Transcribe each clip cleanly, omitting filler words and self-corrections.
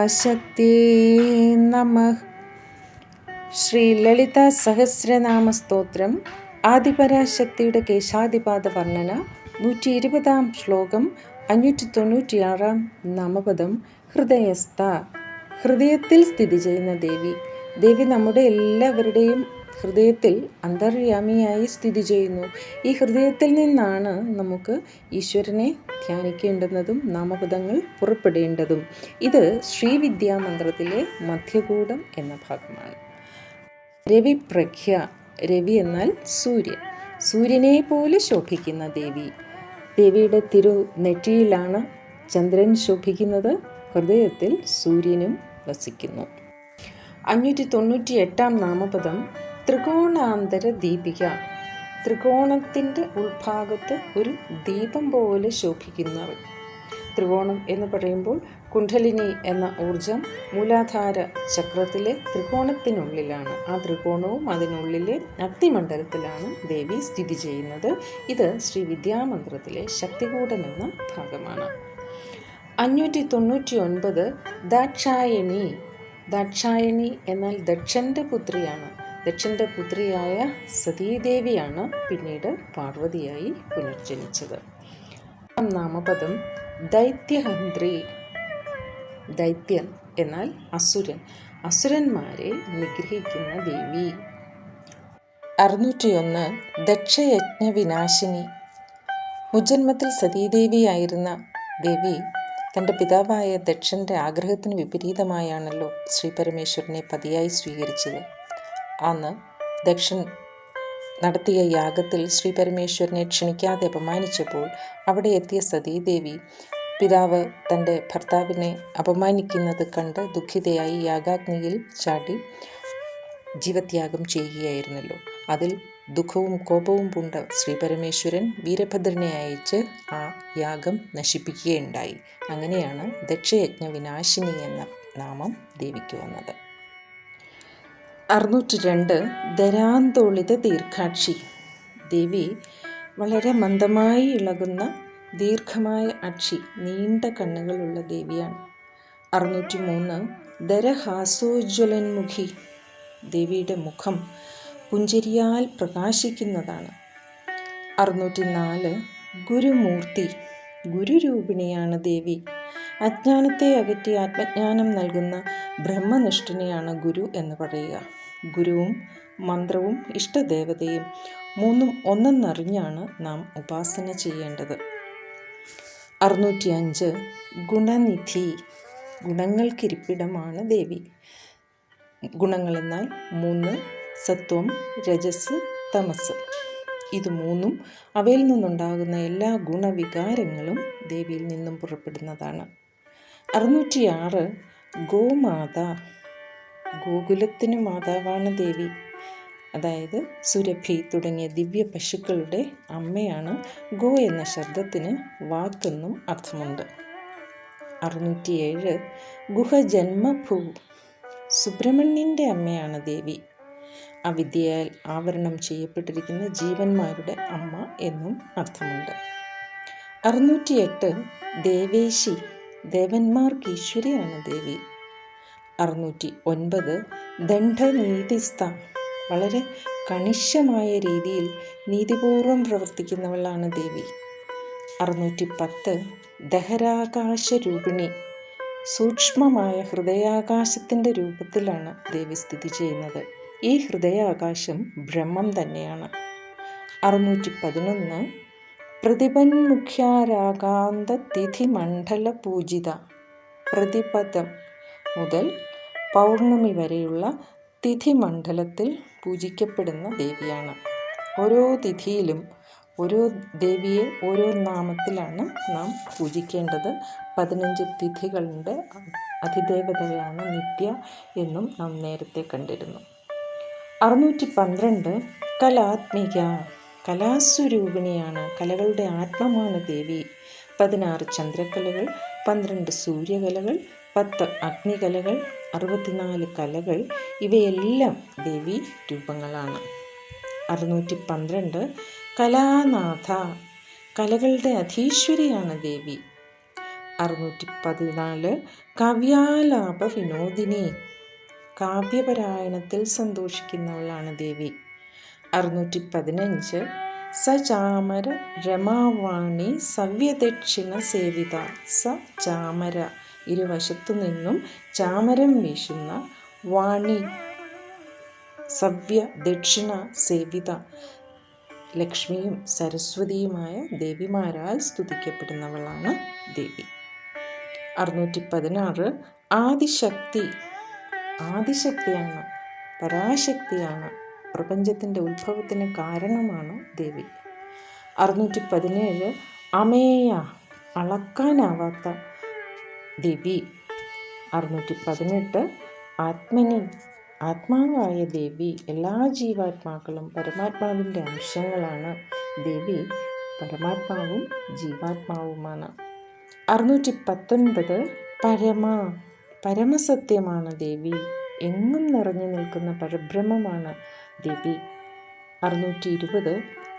പരാശക്തി നമഃ. ശ്രീ ലളിത സഹസ്രനാമ സ്തോത്രം. ആദിപരാശക്തിയുടെ കേശാദിപാദ വർണ്ണന. 120 ശ്ലോകം. 596 നാമപദം. ഹൃദയസ്ഥ, ഹൃദയത്തിൽ സ്ഥിതി ചെയ്യുന്ന ദേവി. ദേവി നമ്മുടെ എല്ലാവരുടെയും ഹൃദയത്തിൽ അന്തർയാമിയായി സ്ഥിതി ചെയ്യുന്നു. ഈ ഹൃദയത്തിൽ നിന്നാണ് നമുക്ക് ഈശ്വരനെ ധ്യാനിക്കേണ്ടുന്നതും നാമപദങ്ങൾ പുറപ്പെടേണ്ടതും. ഇത് ശ്രീവിദ്യാമന്ത്രത്തിലെ മധ്യകൂടം എന്ന ഭാഗമാണ്. രവിപ്രഖ്യ, രവി എന്നാൽ സൂര്യൻ, സൂര്യനെ പോലെ ശോഭിക്കുന്ന ദേവി. ദേവിയുടെ തിരുനെറ്റിയിലാണ് ചന്ദ്രൻ ശോഭിക്കുന്നത്. ഹൃദയത്തിൽ സൂര്യനും വസിക്കുന്നു. 598 നാമപദം. ത്രികോണാന്തര ദീപിക, ത്രികോണത്തിൻ്റെ ഉൾഭാഗത്ത് ഒരു ദീപം പോലെ ശോഭിക്കുന്നവൾ. ത്രികോണം എന്ന് പറയുമ്പോൾ കുണ്ഡലിനി എന്ന ഊർജം മൂലാധാര ചക്രത്തിലെ ത്രികോണത്തിനുള്ളിലാണ്. ആ ത്രികോണവും അതിനുള്ളിലെ അഗ്നിമണ്ഡലത്തിലാണ് ദേവി സ്ഥിതി ചെയ്യുന്നത്. ഇത് ശ്രീ വിദ്യാമന്ത്രത്തിലെ ശക്തികൂടം എന്ന ഭാഗമാണ്. 599 ദാക്ഷായണി. ദാക്ഷായണി എന്നാൽ ദക്ഷൻ്റെ പുത്രിയാണ്. ദക്ഷൻ്റെ പുത്രിയായ സതീദേവിയാണ് പിന്നീട് പാർവതിയായി പുനർജനിച്ചത്. നാമപദം ദൈത്യഹന്ത്രി. ദൈത്യൻ എന്നാൽ അസുരൻ, അസുരന്മാരെ നിഗ്രഹിക്കുന്ന ദേവി. 601 ദക്ഷയജ്ഞ വിനാശിനി. മുജ്ജന്മത്തിൽ സതീദേവിയായിരുന്ന ദേവി തൻ്റെ പിതാവായ ദക്ഷൻ്റെ ആഗ്രഹത്തിന് വിപരീതമായാണല്ലോ ശ്രീ പരമേശ്വരനെ പതിയായി സ്വീകരിച്ചത്. അന്ന് ദക്ഷൻ നടത്തിയ യാഗത്തിൽ ശ്രീ പരമേശ്വരനെ ക്ഷണിക്കാതെ അപമാനിച്ചപ്പോൾ അവിടെ എത്തിയ സതീദേവി പിതാവ് തൻ്റെ ഭർത്താവിനെ അപമാനിക്കുന്നത് കണ്ട് ദുഃഖിതയായി യാഗാഗ്നിയിൽ ചാടി ജീവത്യാഗം ചെയ്യുകയായിരുന്നല്ലോ. അതിൽ ദുഃഖവും കോപവും പൂണ്ട ശ്രീ പരമേശ്വരൻ വീരഭദ്രനെ അയച്ച് ആ യാഗം നശിപ്പിക്കുകയുണ്ടായി. അങ്ങനെയാണ് ദക്ഷയജ്ഞ വിനാശിനി എന്ന നാമം ദേവിക്ക് വന്നത്. 602 ധരാന്തോളിത ദീർഘാക്ഷി. ദേവി വളരെ മന്ദമായി ഇളകുന്ന ദീർഘമായ അക്ഷി, നീണ്ട കണ്ണുകളുള്ള ദേവിയാണ്. 603 ധരഹാസോജ്വലന്മുഖി. ദേവിയുടെ മുഖം പുഞ്ചിരിയാൽ പ്രകാശിക്കുന്നതാണ്. 604 ഗുരുമൂർത്തി. ഗുരുരൂപിണിയാണ് ദേവി. അജ്ഞാനത്തെ അകറ്റി ആത്മജ്ഞാനം നൽകുന്ന ബ്രഹ്മനിഷ്ഠനെയാണ് ഗുരു എന്ന് പറയുക. ഗുരുവും മന്ത്രവും ഇഷ്ടദേവതയും മൂന്നും ഒന്നെന്നറിഞ്ഞാണ് നാം ഉപാസന ചെയ്യേണ്ടത്. 605 ഗുണനിധി. ഗുണങ്ങൾക്കിരിപ്പിടമാണ് ദേവി. ഗുണങ്ങളെന്നാൽ 3: സത്വം, രജസ്, തമസ്. ഇത് മൂന്നും അവയിൽ നിന്നുണ്ടാകുന്ന എല്ലാ ഗുണവികാരങ്ങളും ദേവിയിൽ നിന്നും പുറപ്പെടുന്നതാണ്. 606 ഗോമാത. ഗോകുലത്തിന് മാതാവാണ് ദേവി. അതായത് സുരഭി തുടങ്ങിയ ദിവ്യ പശുക്കളുടെ അമ്മയാണ്. ഗോ എന്ന ശബ്ദത്തിന് വാക്കെന്നും അർത്ഥമുണ്ട്. 607 ഗുഹജന്മഭൂ. സുബ്രഹ്മണ്യൻ്റെ അമ്മയാണ് ദേവി. അവിദ്യയാൽ ആവരണം ചെയ്യപ്പെട്ടിരിക്കുന്ന ജീവന്മാരുടെ അമ്മ എന്നും അർത്ഥമുണ്ട്. 608 ദേവേശി. ദേവന്മാർക്ക് ഈശ്വരിയാണ് ദേവി. 609 ദണ്ഡനീതിസ്ഥ. വളരെ കണിശമായ രീതിയിൽ നീതിപൂർവം പ്രവർത്തിക്കുന്നവളാണ് ദേവി. 610 ദഹരാകാശരൂപിണി. സൂക്ഷ്മമായ ഹൃദയാകാശത്തിൻ്റെ രൂപത്തിലാണ് ദേവി സ്ഥിതി ചെയ്യുന്നത്. ഈ ഹൃദയാകാശം ബ്രഹ്മം തന്നെയാണ്. 611 പ്രതിപന്മുഖ്യാരാകാന്ത തിഥിമണ്ഡല പൂജിത. പ്രതിപദം മുതൽ പൗർണമി വരെയുള്ള തിഥിമണ്ഡലത്തിൽ പൂജിക്കപ്പെടുന്ന ദേവിയാണ്. ഓരോ തിഥിയിലും ഓരോ ദേവിയെ ഓരോ നാമത്തിലാണ് നാം പൂജിക്കേണ്ടത്. 15 തിഥികളുടെ അധിദേവതയാണ് നിത്യ എന്നും നാം നേരത്തെ കണ്ടിരുന്നു. 612 കലാത്മിക. കലാസ്വരൂപിണിയാണ്. കലകളുടെ ആത്മമാണ് ദേവി. 16 ചന്ദ്രകലകൾ, 12 സൂര്യകലകൾ, 10 അഗ്നികലകൾ, 64 കലകൾ, ഇവയെല്ലാം ദേവി രൂപങ്ങളാണ്. 612 കലാനാഥ. കലകളുടെ അധീശ്വരിയാണ് ദേവി. 614 കാവ്യാലാപ വിനോദിനി, കാവ്യപാരായണത്തിൽ സന്തോഷിക്കുന്നവളാണ് ദേവി. 615 സചാമര രമാവാണി സവ്യദക്ഷിണ സേവിത. സചാമര ഇരുവശത്തു നിന്നും ചാമരം വീശുന്ന, വാണി സവ്യ ദക്ഷിണ സേവിത ലക്ഷ്മിയും സരസ്വതിയുമായ ദേവിമാരാൽ സ്തുതിക്കപ്പെടുന്നവളാണ് ദേവി. 616 ആദിശക്തി, ആദിശക്തിയാണ്, പരാശക്തിയാണ്, പ്രപഞ്ചത്തിൻ്റെ ഉത്ഭവത്തിന് കാരണമാണ് ദേവി. 617 അമേയ, അളക്കാനാവാത്ത ദേവി. 618 ആത്മനി, ആത്മാവായ ദേവി. എല്ലാ ജീവാത്മാക്കളും പരമാത്മാവിൻ്റെ അംശങ്ങളാണ്. ദേവി പരമാത്മാവും ജീവാത്മാവുമാണ്. 619 പരമ, പരമസത്യമാണ് ദേവി. എങ്ങും നിറഞ്ഞു നിൽക്കുന്ന പരബ്രഹ്മമാണ് ദേവി. 620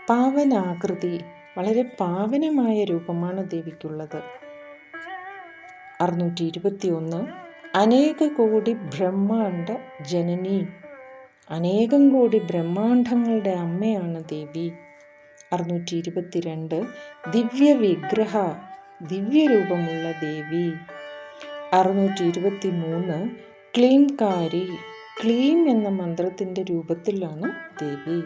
പാവനാകൃതി, വളരെ പാവനമായ രൂപമാണ് ദേവിക്കുള്ളത്. 621 അനേക കോടി ബ്രഹ്മാണ്ട ജനനി, അനേകം കോടി ബ്രഹ്മാണ്ഡങ്ങളുടെ അമ്മയാണ് ദേവി. 622 ദിവ്യവിഗ്രഹ, ദിവ്യരൂപമുള്ള ദേവി. 623 ക്ലീംകാരി, ക്ലീം എന്ന മന്ത്രത്തിൻ്റെ രൂപത്തിലാണ് ദേവി.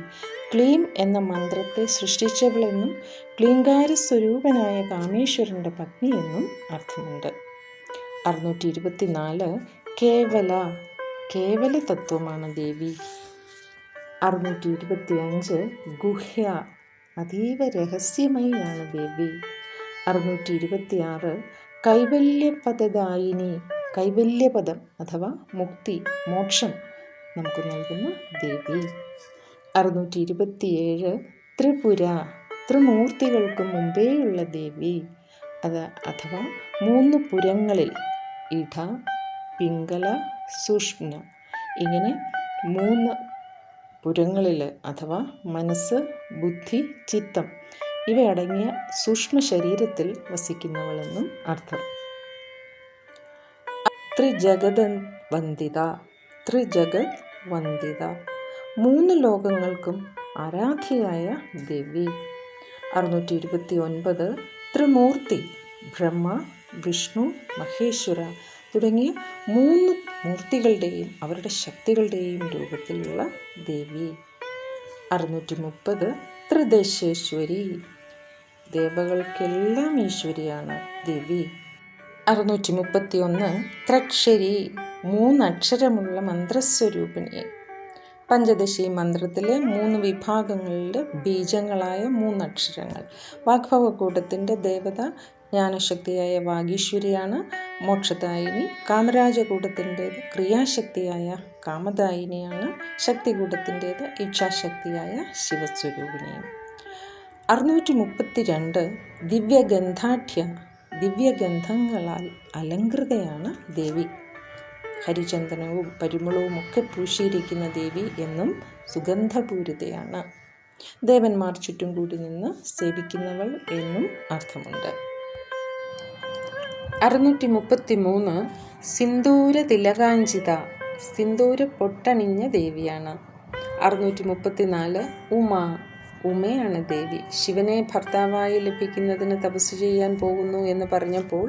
ക്ലീം എന്ന മന്ത്രത്തെ സൃഷ്ടിച്ചവളെന്നും ക്ലീംകാര സ്വരൂപനായ കാമേശ്വരൻ്റെ പത്നി എന്നും അർത്ഥമുണ്ട്. 624 കേവല, കേവല തത്വമാണ് ദേവി. 625 ഗുഹ്യ, അതീവ രഹസ്യമയാണ് ദേവി. 626 കൈവല്യപദദായിനി, കൈവല്യപദം അഥവാ മുക്തി, മോക്ഷം നമുക്ക് നൽകുന്ന ദേവി. 627 ത്രിപുര, ത്രിമൂർത്തികൾക്ക് മുമ്പേയുള്ള ദേവി. അഥവാ 3 പുരങ്ങളിൽ, ഇട, പിംഗല, സുഷ്മ്ന, ഇങ്ങനെ 3 പുരങ്ങളിൽ അഥവാ മനസ്സ്, ബുദ്ധി, ചിത്തം ഇവയടങ്ങിയ സൂക്ഷ്മ ശരീരത്തിൽ വസിക്കുന്നവളെന്നും അർത്ഥം. ത്രിജഗത് വന്ദിത, ത്രിജഗത് വന്ദിത, 3 ലോകങ്ങൾക്കും ആരാധ്യയായ ദേവി. 629 ത്രിമൂർത്തി, ബ്രഹ്മ, വിഷ്ണു, മഹേശ്വര തുടങ്ങിയ 3 മൂർത്തികളുടെയും അവരുടെ ശക്തികളുടെയും രൂപത്തിലുള്ള ദേവി. 630 ത്രിദശേശ്വരി, ദേവകൾക്കെല്ലാം ഈശ്വരിയാണ് ദേവി. 631 ത്രക്ഷരി, 3 അക്ഷരമുള്ള മന്ത്രസ്വരൂപിണി. പഞ്ചദശി മന്ത്രത്തിലെ 3 വിഭാഗങ്ങളുടെ ബീജങ്ങളായ 3 അക്ഷരങ്ങൾ. വാഗ്ഭവകൂടത്തിൻ്റെ ദേവത ജ്ഞാനശക്തിയായ വാഗീശ്വരിയാണ് മോക്ഷദായിനി. കാമരാജകൂടത്തിൻ്റേത് ക്രിയാശക്തിയായ കാമദായിനിയാണ്. ശക്തികൂടത്തിൻ്റേത് ഇച്ഛാശക്തിയായ ശിവസ്വരൂപിണിയും. 632 ദിവ്യഗന്ധാഠ്യ, ദിവ്യഗന്ധങ്ങളാൽ അലങ്കൃതയാണ് ദേവി. ഹരിചന്ദനവും പരിമളവും ഒക്കെ പൂശിയിരിക്കുന്ന ദേവി എന്നും സുഗന്ധപൂരിതയാണ്. ദേവന്മാർ ചുറ്റും കൂടി നിന്ന് സേവിക്കുന്നവൾ എന്നും അർത്ഥമുണ്ട്. 633 സിന്ദൂര തിലകാഞ്ചിത, സിന്ദൂര പൊട്ടണിഞ്ഞ ദേവിയാണ്. 634 ഉമ, ഉമയാണ് ദേവി. ശിവനെ ഭർത്താവായി ലഭിക്കുന്നതിന് തപസ് ചെയ്യാൻ പോകുന്നു എന്ന് പറഞ്ഞപ്പോൾ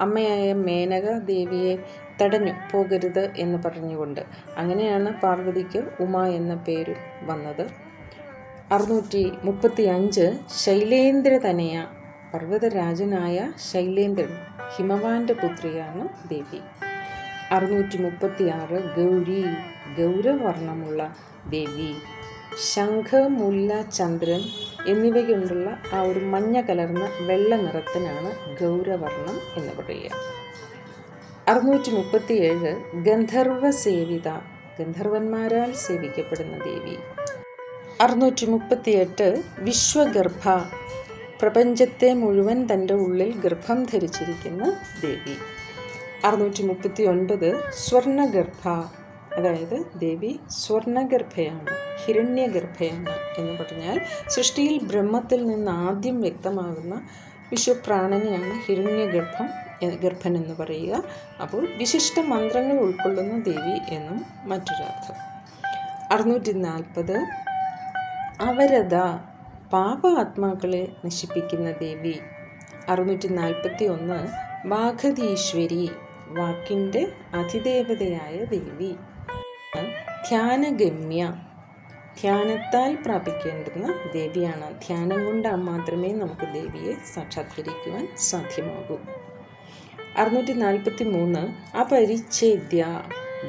അമ്മയായ മേനക ദേവിയെ തടഞ്ഞു, പോകരുത് എന്ന് പറഞ്ഞുകൊണ്ട്. അങ്ങനെയാണ് പാർവതിക്ക് ഉമ എന്ന പേര് വന്നത്. 635 ശൈലേന്ദ്രതനയ, പർവ്വതരാജനായ ശൈലേന്ദ്രൻ, ഹിമവാന്റെ പുത്രിയാണ് ദേവി. 636 ഗൗരി, ഗൗരവർണ്ണമുള്ള ദേവി. ശംഖ്, മുല്ല, ചന്ദ്രൻ എന്നിവ ആ ഒരു മഞ്ഞ കലർന്ന വെള്ള നിറത്തിനാണ് ഗൗരവർണ്ണം എന്ന് പറയുക. 637 ഗന്ധർവ സേവിത, ഗന്ധർവന്മാരാൽ സേവിക്കപ്പെടുന്ന ദേവി. 638 വിശ്വഗർഭ, പ്രപഞ്ചത്തെ മുഴുവൻ തൻ്റെ ഉള്ളിൽ ഗർഭം ധരിച്ചിരിക്കുന്ന ദേവി. 639 സ്വർണഗർഭ, അതായത് ദേവി സ്വർണഗർഭയാണ്, ഹിരണ്യഗർഭയാണ് എന്ന് പറഞ്ഞാൽ സൃഷ്ടിയിൽ ബ്രഹ്മത്തിൽ നിന്ന് ആദ്യം വ്യക്തമാകുന്ന വിശ്വപ്രാണനെയാണ് ഗർഭൻ എന്ന് പറയുക. അപ്പോൾ വിശിഷ്ട മന്ത്രങ്ങൾ ഉൾക്കൊള്ളുന്ന ദേവി എന്നും മറ്റൊരർത്ഥം. 640 അവരത, പാപ ആത്മാക്കളെ നശിപ്പിക്കുന്ന ദേവി. 641 വാഗധീശ്വരി, വാക്കിൻ്റെ അതിദേവതയായ ദേവി. ധ്യാനഗമ്യ, ധ്യാനത്താൽ പ്രാപിക്കേണ്ടുന്ന ദേവിയാണ്. ധ്യാനം കൊണ്ട് മാത്രമേ നമുക്ക് ദേവിയെ സാക്ഷാത്കരിക്കുവാൻ സാധ്യമാകൂ. 643 അപരിച്ഛേദ്യ,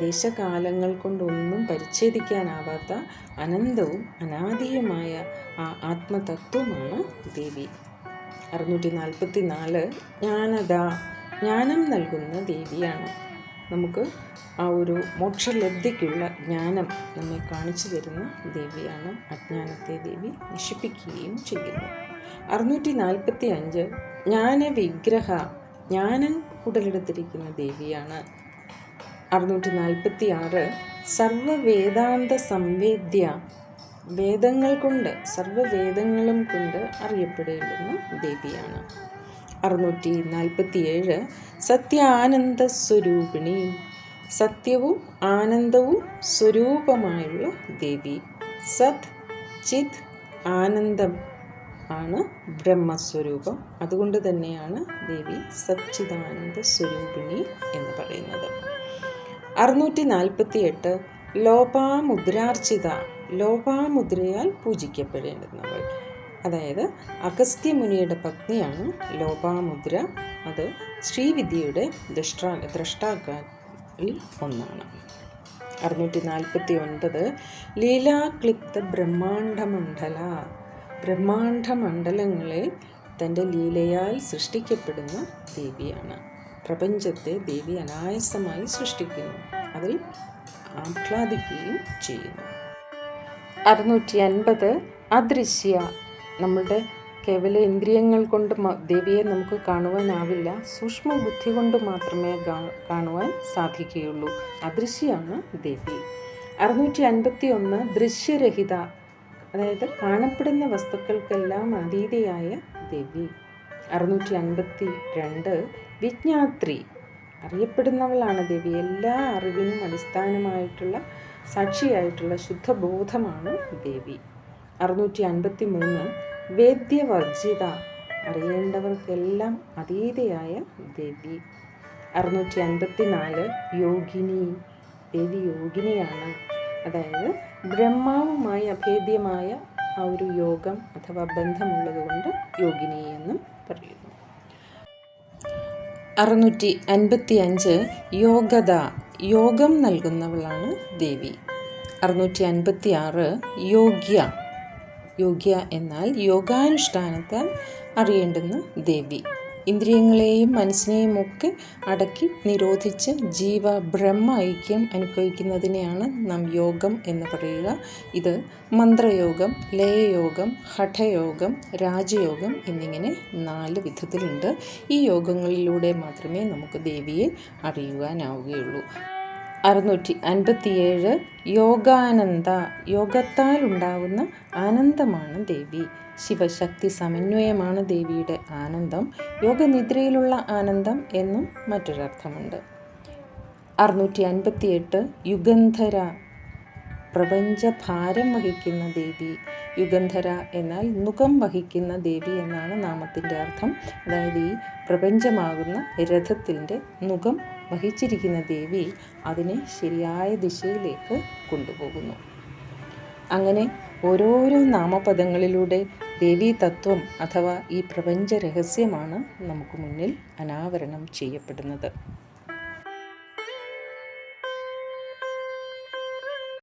ദേശകാലങ്ങൾ കൊണ്ടൊന്നും പരിച്ഛേദിക്കാനാവാത്ത അനന്തവും അനാദിയുമായ ആ ആത്മതത്വമാണ് ദേവി. 644 ജ്ഞാനദ, ജ്ഞാനം നൽകുന്ന ദേവിയാണ്. നമുക്ക് ആ ഒരു മോക്ഷലബ്ധിക്കുള്ള ജ്ഞാനം നമ്മെ കാണിച്ചു തരുന്ന ദേവിയാണ്. അജ്ഞാനത്തെ ദേവി നശിപ്പിക്കുകയും ചെയ്യുന്നു. 645 ജ്ഞാനവിഗ്രഹ, ജ്ഞാനം ഉടലെടുത്തിരിക്കുന്ന ദേവിയാണ്. 646 സർവവേദാന്ത സംവേദ്യ, വേദങ്ങൾ കൊണ്ട്, സർവവേദങ്ങളും കൊണ്ട് അറിയപ്പെടേണ്ടുന്ന ദേവിയാണ്. 647 സത്യാനന്ദ സ്വരൂപിണി, സത്യവും ആനന്ദവും സ്വരൂപമായുള്ള ദേവി. സത് ചിത് ആനന്ദം ആണ് ബ്രഹ്മസ്വരൂപം. അതുകൊണ്ട് തന്നെയാണ് ദേവി സച്ചിദാനന്ദ സ്വരൂപിണി എന്ന് പറയുന്നത്. 648 ലോപാമുദ്രാർച്ചിത, ലോപാമുദ്രയാൽ പൂജിക്കപ്പെടേണ്ടുന്നവൾ. അതായത് അഗസ്ത്യമുനിയുടെ പത്നിയാണ് ലോപാമുദ്ര. അത് ശ്രീവിദ്യയുടെ ദ്രഷ്ടാക്കളിൽ ഒന്നാണ്. 649 ലീലാക്ലിപ്ത ബ്രഹ്മാണ്ഡമണ്ഡല, ബ്രഹ്മാണ്ഡമണ്ഡലങ്ങളെ തൻ്റെ ലീലയാൽ സൃഷ്ടിക്കപ്പെടുന്ന ദേവിയാണ്. പ്രപഞ്ചത്തെ ദേവി അനായാസമായി സൃഷ്ടിക്കുന്നു, അതിൽ ആഹ്ലാദിക്കുകയും ചെയ്യുന്നു. 650 അദൃശ്യ, നമ്മളുടെ കേവല ഇന്ദ്രിയങ്ങൾ കൊണ്ട് ദേവിയെ നമുക്ക് കാണുവാനാവില്ല, സൂക്ഷ്മ ബുദ്ധി കൊണ്ട് മാത്രമേ കാണുവാൻ സാധിക്കുകയുള്ളൂ. അദൃശ്യമാണ് ദേവി. 651 ദൃശ്യരഹിത, അതായത് കാണപ്പെടുന്ന വസ്തുക്കൾക്കെല്ലാം അതീതയായ ദേവി. 652 വിജ്ഞാത്രി, അറിയപ്പെടുന്നവളാണ് ദേവി. എല്ലാ അറിവിനും അടിസ്ഥാനമായിട്ടുള്ള സാക്ഷിയായിട്ടുള്ള ശുദ്ധബോധമാണ് ദേവി. 653 വേദ്യവർജിത, അറിയേണ്ടവർക്കെല്ലാം അതീതയായ ദേവി. 654 യോഗിനി, ദേവി യോഗിനിയാണ്. അതായത് ബ്രഹ്മാവുമായി അഭേദ്യമായ ആ ഒരു യോഗം അഥവാ ബന്ധമുള്ളതുകൊണ്ട് യോഗിനി എന്നും പറയുന്നു. 655 യോഗത, യോഗം നൽകുന്നവളാണ് ദേവി. 656 യോഗ്യ, യോഗ്യ എന്നാൽ യോഗാനുഷ്ഠാനത്താൽ അറിയേണ്ടുന്ന ദേവി. ഇന്ദ്രിയങ്ങളെയും മനസ്സിനെയും ഒക്കെ അടക്കി നിരോധിച്ച് ജീവ ബ്രഹ്മ ഐക്യം അനുഭവിക്കുന്നതിനെയാണ് നാം യോഗം എന്ന് പറയുക. ഇത് മന്ത്രയോഗം, ലയയോഗം, ഹഠയോഗം, രാജയോഗം എന്നിങ്ങനെ 4 വിധത്തിലുണ്ട്. ഈ യോഗങ്ങളിലൂടെ മാത്രമേ നമുക്ക് ദേവിയെ അറിയുവാനാവുകയുള്ളൂ. 657 യോഗാനന്ദ, യോഗത്താൽ ഉണ്ടാകുന്ന ആനന്ദമാണ് ദേവി. ശിവശക്തി സമന്വയമാണ് ദേവിയുടെ ആനന്ദം. യോഗനിദ്രയിലുള്ള ആനന്ദം എന്നും മറ്റൊരർത്ഥമുണ്ട്. 658 യുഗന്ധര, പ്രപഞ്ചഭാരം വഹിക്കുന്ന ദേവി. യുഗന്ധര എന്നാൽ നുകം വഹിക്കുന്ന ദേവി എന്നാണ് നാമത്തിൻ്റെ അർത്ഥം. അതായത് ഈ പ്രപഞ്ചമാകുന്ന രഥത്തിൻ്റെ നുകം വഹിച്ചിരിക്കുന്ന ദേവി അതിനെ ശരിയായ ദിശയിലേക്ക് കൊണ്ടുപോകുന്നു. അങ്ങനെ ഓരോരോ നാമപദങ്ങളിലൂടെ ദേവീ തത്വം അഥവാ ഈ പ്രപഞ്ച രഹസ്യമാണ് നമുക്ക് മുന്നിൽ അനാവരണം ചെയ്യപ്പെടുന്നത്.